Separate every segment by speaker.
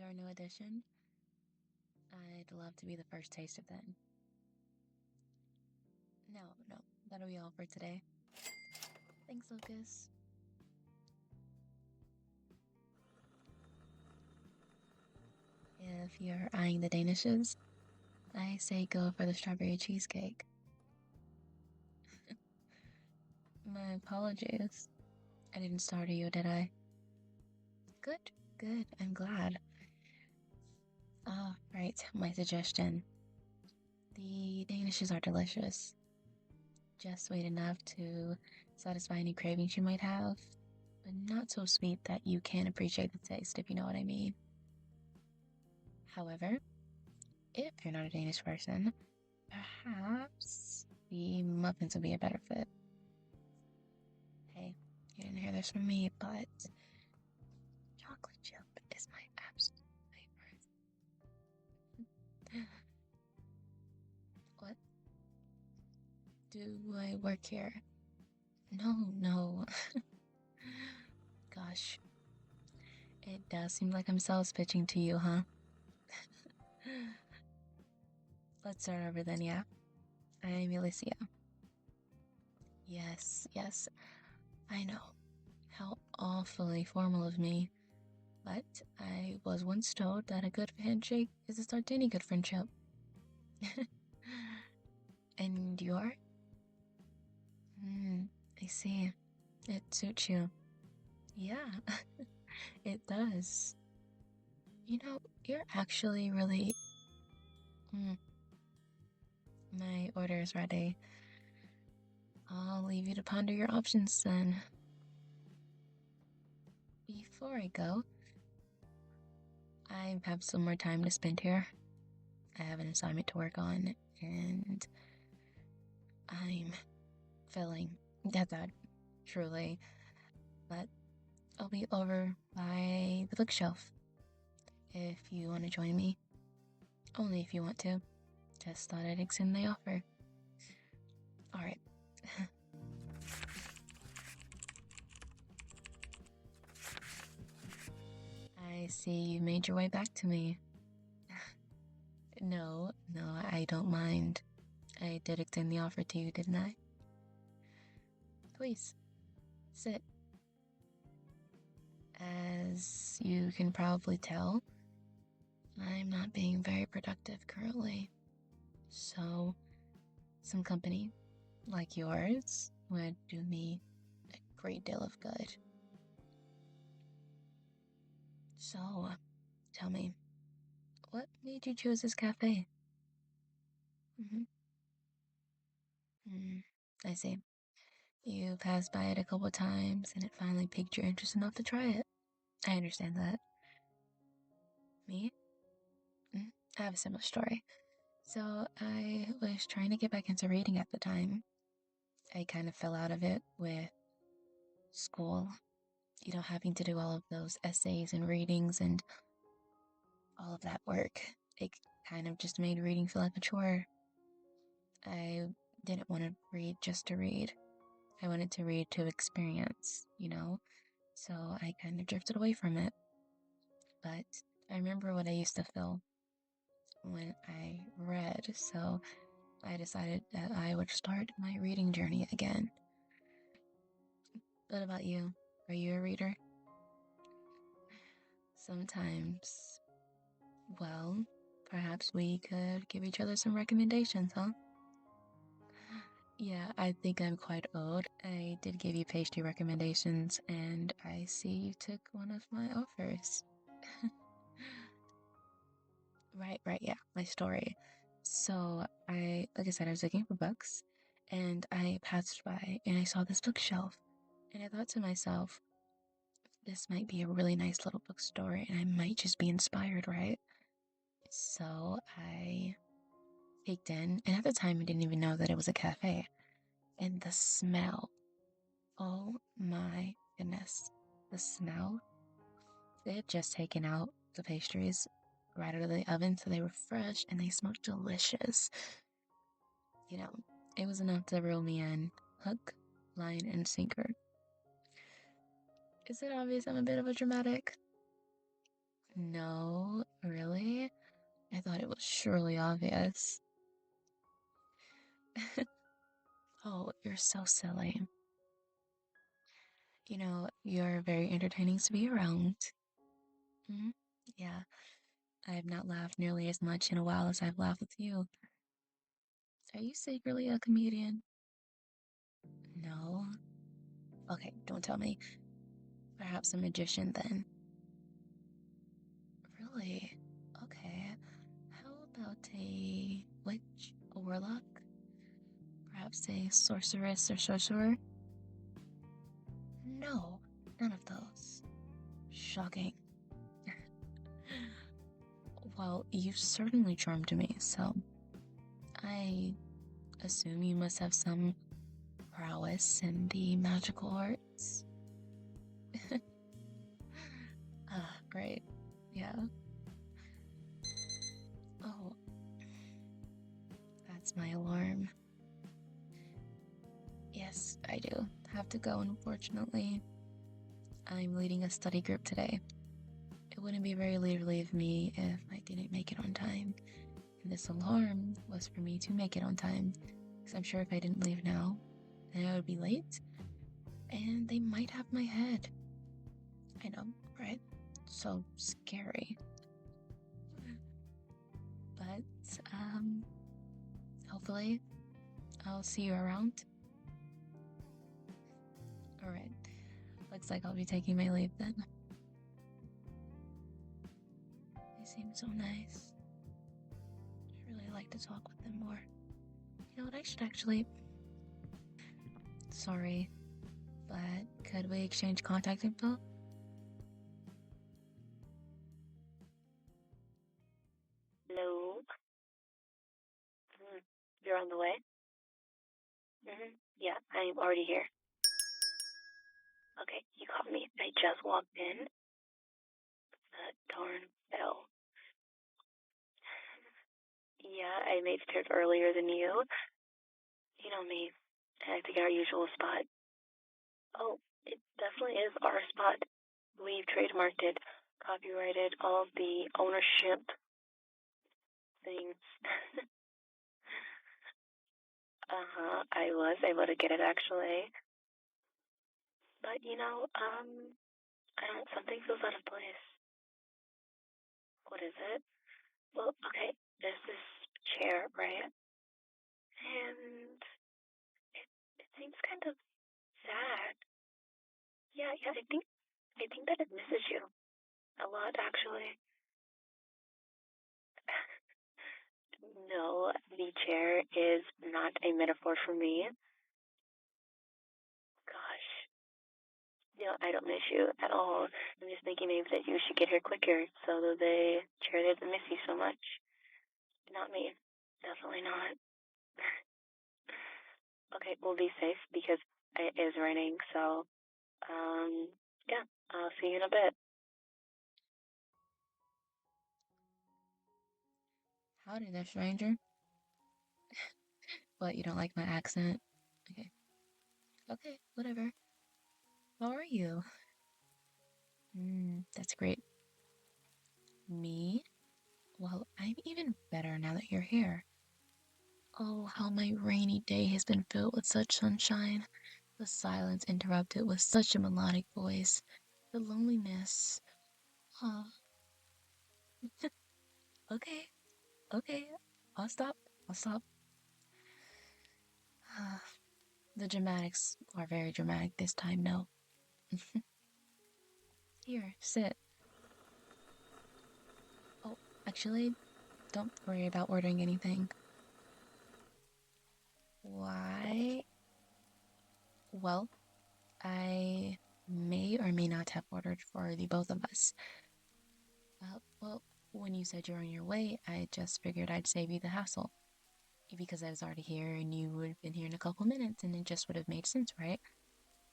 Speaker 1: or new addition, I'd love to be the first taste of that. No, that'll be all for today. Thanks, Lucas. If you're eyeing the Danishes, I say go for the strawberry cheesecake. My apologies. I didn't startle you, did I? Good, I'm glad. Right, my suggestion. The Danishes are delicious. Just sweet enough to satisfy any cravings you might have, but not so sweet that you can't appreciate the taste, if you know what I mean. However, if you're not a Danish person, perhaps the muffins would be a better fit. Hey, you didn't hear this from me, but chocolate chip is my absolute favorite. What? Do I work here? No. Gosh. It does seem like I'm sales pitching to you, huh? Let's start over then, yeah? I'm Elysia. Yes, I know. How awfully formal of me. But I was once told that a good handshake is the start to any good friendship. And you're? I see. It suits you. Yeah, it does. You know, you're actually really... My order is ready. I'll leave you to ponder your options then. Before I go, I have some more time to spend here. I have an assignment to work on, and I'm feeling that truly. But I'll be over by the bookshelf if you want to join me. Only if you want to. Just thought I'd extend the offer. Alright. I see you made your way back to me. No, I don't mind. I did extend the offer to you, didn't I? Please, sit. As you can probably tell, I'm not being very productive currently. So, some company like yours would do me a great deal of good. So, tell me, what made you choose this cafe? I see. You passed by it a couple times and it finally piqued your interest enough to try it. I understand that. Me? I have a similar story. So, I was trying to get back into reading at the time. I kind of fell out of it with school. You know, having to do all of those essays and readings and all of that work. It kind of just made reading feel like a chore. I didn't want to read just to read. I wanted to read to experience, you know? So I kind of drifted away from it. But I remember what I used to feel when I read, so I decided that I would start my reading journey again. What about you? Are you a reader? Sometimes. Well, perhaps we could give each other some recommendations, huh? Yeah, I think I'm quite old. I did give you pastry recommendations, and I see you took one of my offers. Right, yeah, my story. So, like I said, I was looking for books, and I passed by, and I saw this bookshelf, and I thought to myself, this might be a really nice little bookstore, and I might just be inspired, right? So, I peeked in, and at the time, I didn't even know that it was a cafe. And the smell, oh my goodness, the smell. They had just taken out the pastries right out of the oven, so they were fresh and they smelled delicious. You know, it was enough to reel me in, hook, line, and sinker. Is it obvious I'm a bit of a dramatic? No, really? I thought it was surely obvious. Oh, you're so silly. You know, you're very entertaining to be around. Hmm. Yeah, I have not laughed nearly as much in a while as I've laughed with you. Are you secretly a comedian? No. Okay, don't tell me. Perhaps a magician then. Really? Okay. How about a witch, a warlock? Perhaps a sorceress or sorcerer? No, none of those. Shocking. Well, you certainly charmed me, so I assume you must have some prowess in the magical arts. Ah, great. Yeah. Oh, that's my alarm. Yes, I do. Have to go, unfortunately. I'm leading a study group today. It wouldn't be very leisurely of me if I didn't make it on time. And this alarm was for me to make it on time. Because I'm sure if I didn't leave now, then I would be late. And they might have my head. I know, right? So scary. But, hopefully I'll see you around. Alright. Looks like I'll be taking my leave then. They seem so nice. I'd really like to talk with them more. You know what, I should actually... Sorry, but could we exchange contact info?
Speaker 2: Hello. You're on the way? Yeah, I'm already here. Okay, you caught me. I just walked in. The darn bell. Yeah, I made it earlier than you. You know me. I think our usual spot. Oh, it definitely is our spot. We've trademarked it, copyrighted all of the ownership things. I was able to get it actually. But something feels out of place. What is it? Well, okay, there's this chair, right? And it seems kind of sad. Yeah, I think that it misses you a lot, actually. No, the chair is not a metaphor for me. Gosh, I don't miss you at all. I'm just thinking maybe that you should get here quicker so that the chair doesn't miss you so much. Not me. Definitely not. Okay, we'll be safe because it is raining, so, yeah, I'll see you in a bit.
Speaker 1: Howdy there, stranger. What, you don't like my accent? Okay. Okay, whatever. How are you? That's great. Me? Well, I'm even better now that you're here. Oh, how my rainy day has been filled with such sunshine. The silence interrupted with such a melodic voice. The loneliness. Huh. Okay, okay. I'll stop. I'll stop. The dramatics are very dramatic this time, no. Here, sit. Oh, actually, don't worry about ordering anything. Why? Well, I may or may not have ordered for the both of us. Well, when you said you're on your way, I just figured I'd save you the hassle. Because I was already here and you would have been here in a couple minutes and it just would have made sense, right?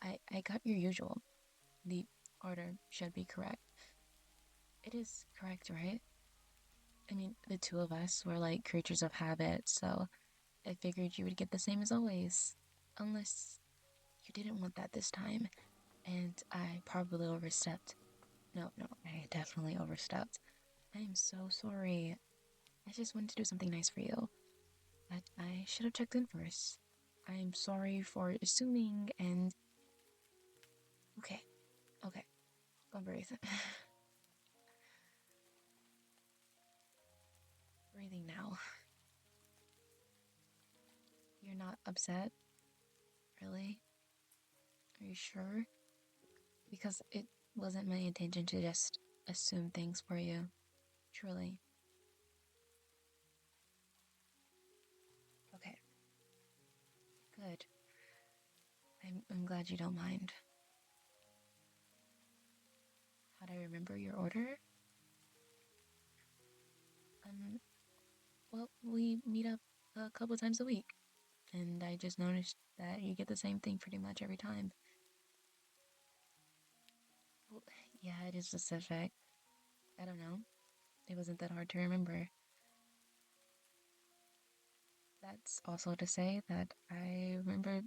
Speaker 1: I got your usual. The order should be correct. It is correct, right? I mean, the two of us were like creatures of habit, so I figured you would get the same as always. Unless you didn't want that this time, and I probably overstepped. No, I definitely overstepped. I am so sorry. I just wanted to do something nice for you. But I should have checked in first. I'm sorry for assuming and... Okay, go breathe. Breathing now. You're not upset? Really? Are you sure? Because it wasn't my intention to just assume things for you. Truly. Okay, good. I'm glad you don't mind. How'd I remember your order? Um, well, we meet up a couple times a week, and I just noticed that you get the same thing pretty much every time. Well, yeah, it is specific. I don't know. It wasn't that hard to remember. That's also to say that I remembered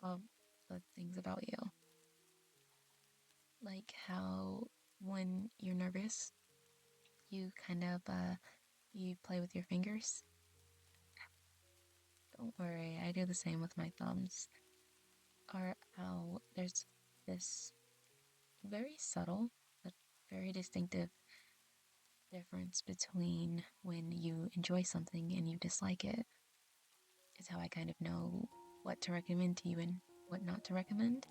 Speaker 1: all the things about you. Like how when you're nervous, you kind of, you play with your fingers. Don't worry, I do the same with my thumbs. Or how there's this very subtle but very distinctive difference between when you enjoy something and you dislike it. It's how I kind of know what to recommend to you and what not to recommend.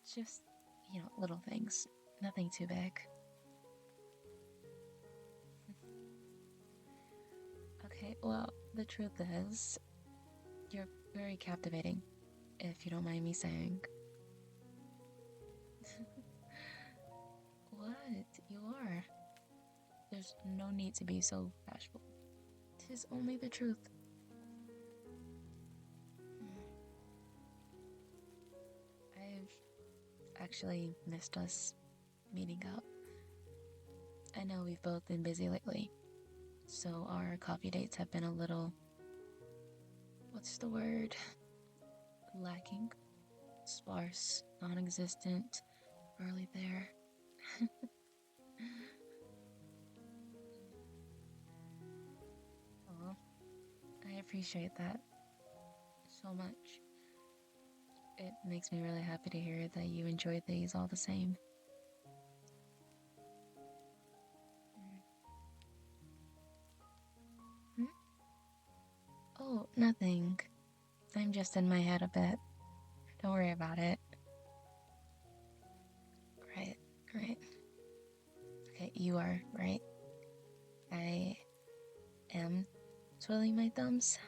Speaker 1: It's just, little things. Nothing too big. Okay, well, the truth is, you're very captivating, if you don't mind me saying. What? You are. There's no need to be so bashful. 'Tis only the truth. I've actually missed us meeting up. I know we've both been busy lately, so our coffee dates have been a little... what's the word? Lacking? Sparse, non-existent, barely there. Aw, I appreciate that so much. It makes me really happy to hear that you enjoy these all the same. Hmm? Oh, nothing. I'm just in my head a bit. Don't worry about it. Right, right. Okay, you are right. I am twiddling my thumbs.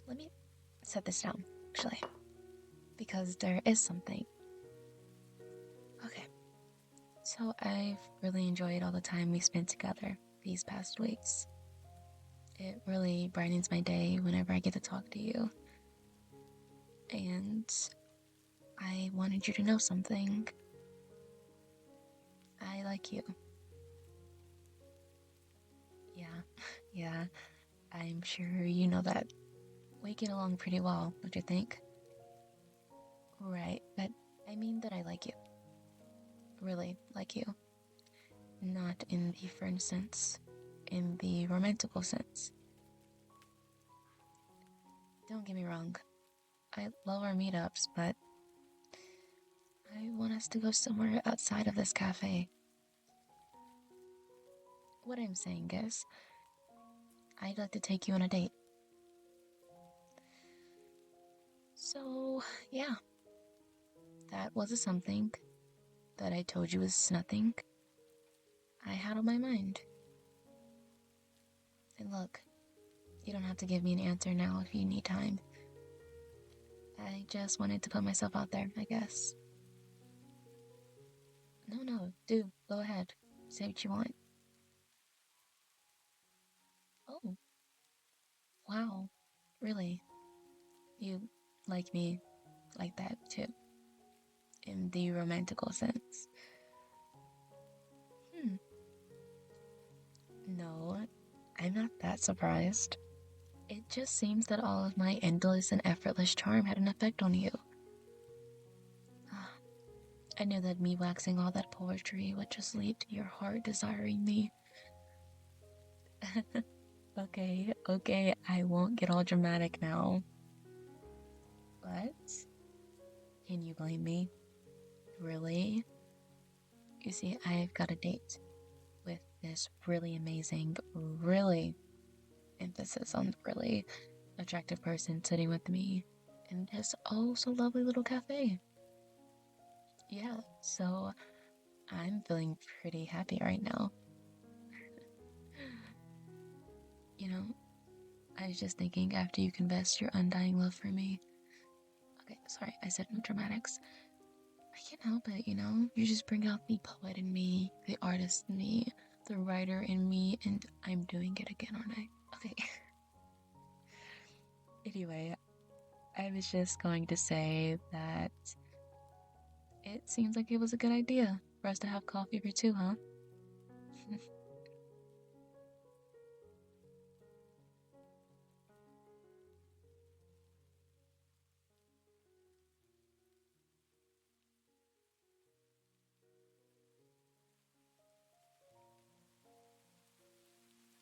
Speaker 1: Let me set this down, actually, because there is something. Okay, so I've really enjoyed all the time we spent together these past weeks. It really brightens my day whenever I get to talk to you. And I wanted you to know something. I like you. Yeah, yeah, I'm sure you know that. We get along pretty well, don't you think? Right, but I mean that I like you. Really like you. Not in the friend sense, in the romantical sense. Don't get me wrong, I love our meetups, but I want us to go somewhere outside of this cafe. What I'm saying is, I'd like to take you on a date. So, yeah, that was a something that I told you was nothing I had on my mind. And look, you don't have to give me an answer now if you need time. I just wanted to put myself out there, I guess. No, do, go ahead. Say what you want. Oh, wow. Really? You like me like that, too? In the romantical sense? No, I'm not that surprised. It just seems that all of my endless and effortless charm had an effect on you. I knew that me waxing all that poetry would just lead to your heart desiring me. Okay, I won't get all dramatic now. But can you blame me? Really? You see, I've got a date with this really amazing, really, emphasis on really, attractive person sitting with me in this oh so lovely little cafe. Yeah, so I'm feeling pretty happy right now. You know, I was just thinking after you confessed your undying love for me. Okay, sorry, I said no dramatics. I can't help it, you just bring out the poet in me, the artist in me, the writer in me, and I'm doing it again, aren't I? Okay. Anyway, I was just going to say that it seems like it was a good idea for us to have coffee for two, huh?